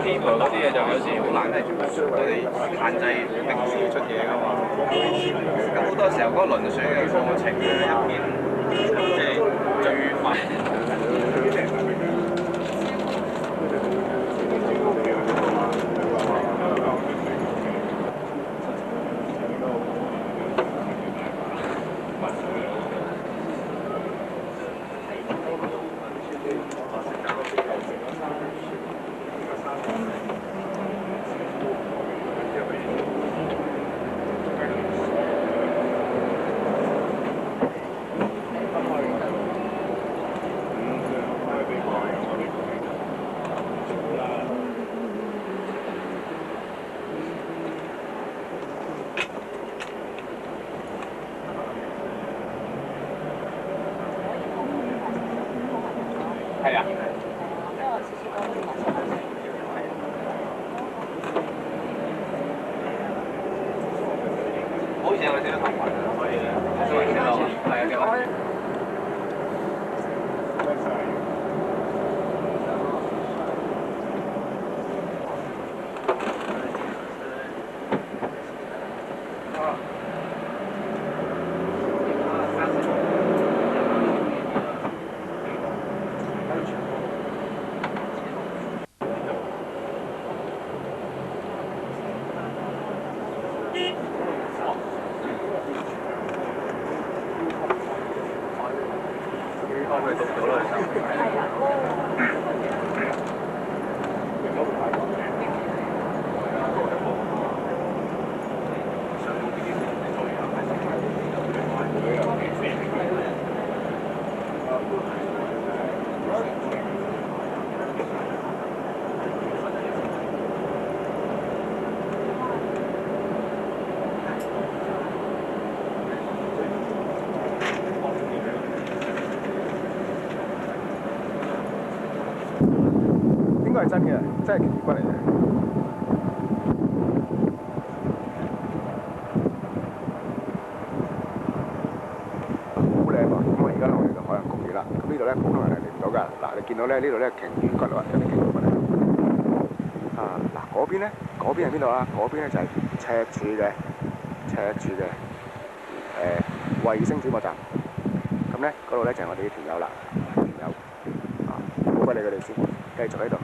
paper 嗰啲嘢就有時好難係我哋限制定時出嘢㗎嘛。咁好多時候嗰個輪選嘅過程咧，入邊即係最慢。係啊。好似有少少頭暈，所以都係幾多？係啊，幾多？去讀咗啦，應該係真嘅，真係鰭魚骨嚟嘅。好靚喎！咁我而家我哋就海洋公園啦。咁呢度咧普通人係嚟唔到㗎。嗱，你見到咧呢度咧鰭魚骨啊，有啲鰭魚骨嚟。啊，嗱嗰邊咧，嗰邊係邊度啊？嗰邊咧就係赤柱嘅衛星轉播站。咁咧嗰度咧就係我哋啲團友啦，團友啊，唔好理佢哋先，繼續喺度。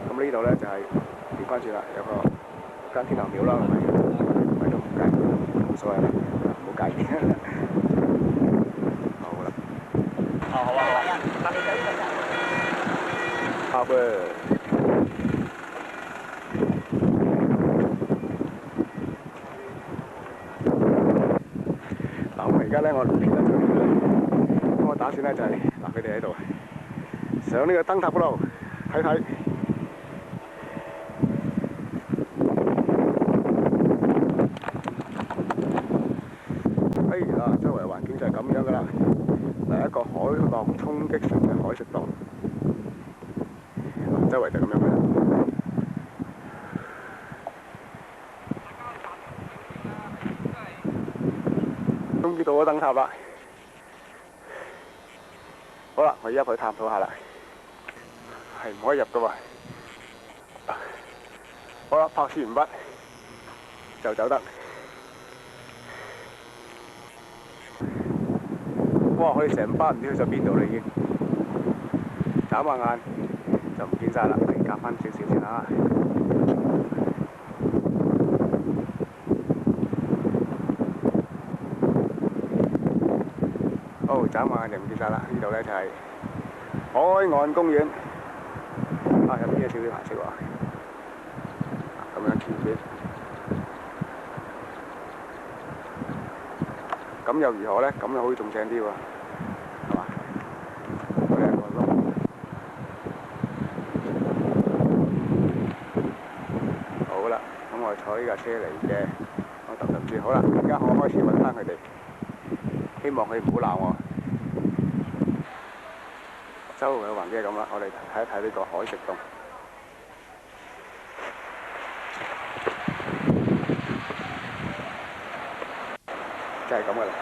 咁呢度咧就係調翻轉啦，有個間天后廟啦，係咪？喺度唔介意，冇所謂啦，唔好介意。好啦。好啊，好啊。好嘅。嗱，咁而家咧，我片緊佢哋咧，咁我打算咧就係嗱，佢哋喺度上呢個燈塔嗰度睇睇。周圍環境就係咁樣噶啦，係一個海浪衝擊成嘅海蝕洞，周圍就咁樣噶啦。終於到咗燈塔啦，好啦，我而家去探討下啦，係唔可以入噶喎。好啦，拍攝完畢就走得。哇！我哋成班唔知去咗邊度啦已經，眨下眼就唔見晒啦，嚟夾翻少少先啦。好，眨下眼就唔見晒啦。呢度咧就係海岸公園，啊入邊有少少顏色喎，咁樣見先。咁又如何咧？咁又可以仲正啲喎，係嘛？好靚個窿。好啦，咁我坐呢架車嚟嘅，我揼住。好啦，而家我開始揾翻佢哋，希望佢唔好鬧我。周圍嘅環境係咁啦，我哋睇一睇呢個海蝕洞。係咁噶啦。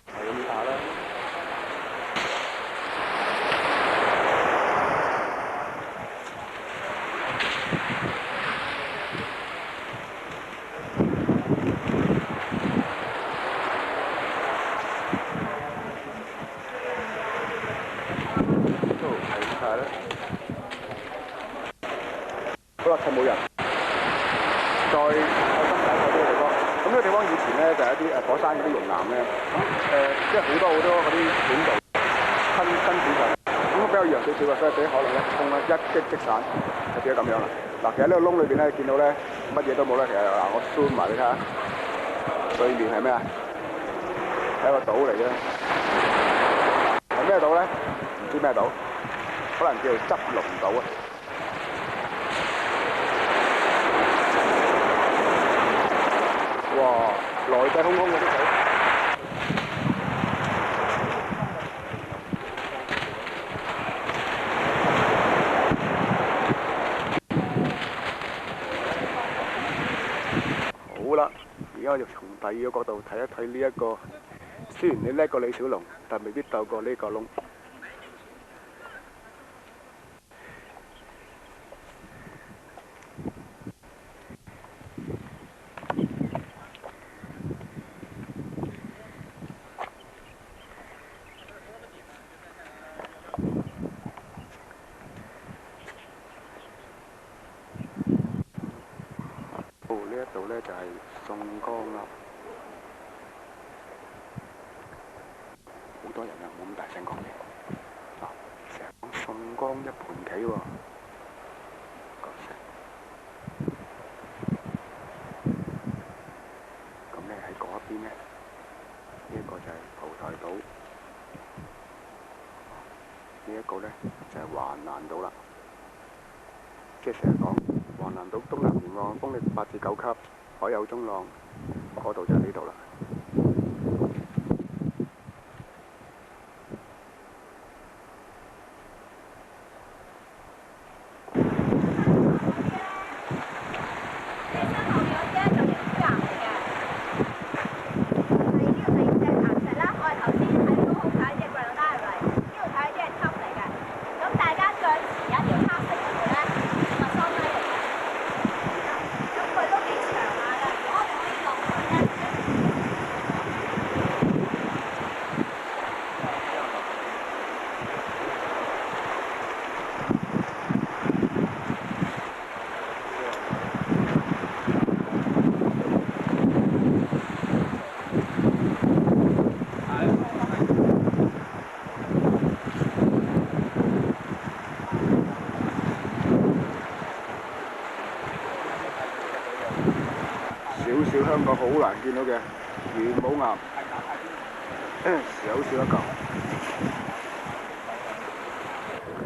係咁打啦。好啦，趁冇人，再深入呢個地方。咁呢個地方以前咧就係一啲火山嗰啲熔岩咧，即係好多嗰啲管道吞片上，咁比較弱少少嘅，所以俾可能一衝咧一擊即散，就變咗咁樣啦。嗱，其實呢個窿裏邊咧見到咧乜嘢都冇啦，其實嗱我 zoom 埋你睇下，對面係咩啊？係一個島嚟嘅，係咩島咧？唔知咩島，可能叫做執龍島啊。哇！來勢洶洶嘅啲水，好啦，而家我就從第二個角度睇一睇呢一個，雖然你叻過李小龍，但未必鬥過呢個窿。呢一度咧就係宋江啦，好多人啊，冇咁大聲講嘢。嗱，成日講宋江一盤棋喎，咁咧喺嗰一邊咧，呢一個就係蒲台島，呢一個咧就係橫瀾島啦。即係成日講橫瀾島東南沿岸風力8至9級，海有中浪，嗰度就係呢度啦。少香港好難見到嘅元寶岩，少一嚿。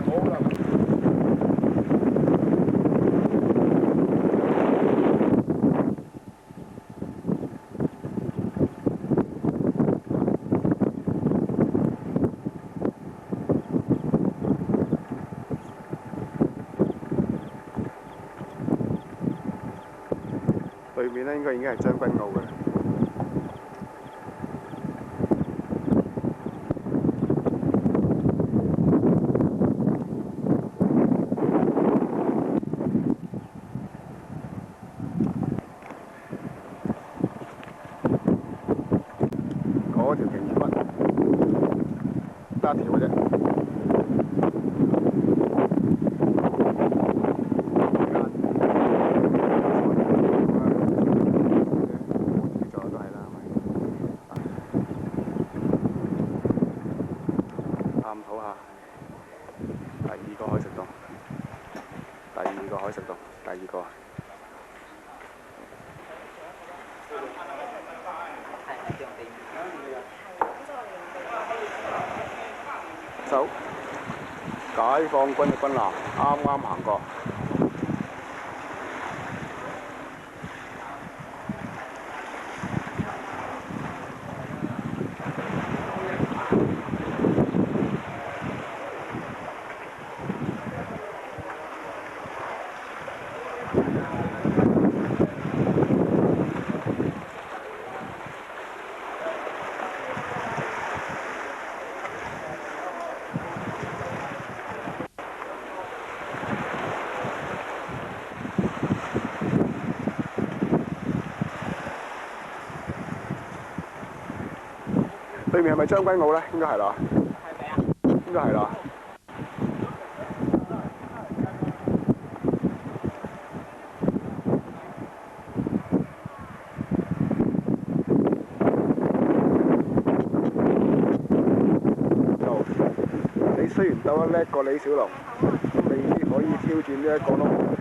好啦，對面咧應該已經係將軍澳嘅。嗰條鯨魚骨得一條嘅啫。探討下第二個海蝕洞，第二個海蝕洞，第二個。走，解放軍嘅軍艦啱啱行過。對面係咪將軍澳咧？應該係啦。係咪啊？應該係啦。你雖然鬥得叻過李小龍，未必可以挑戰呢一個咯。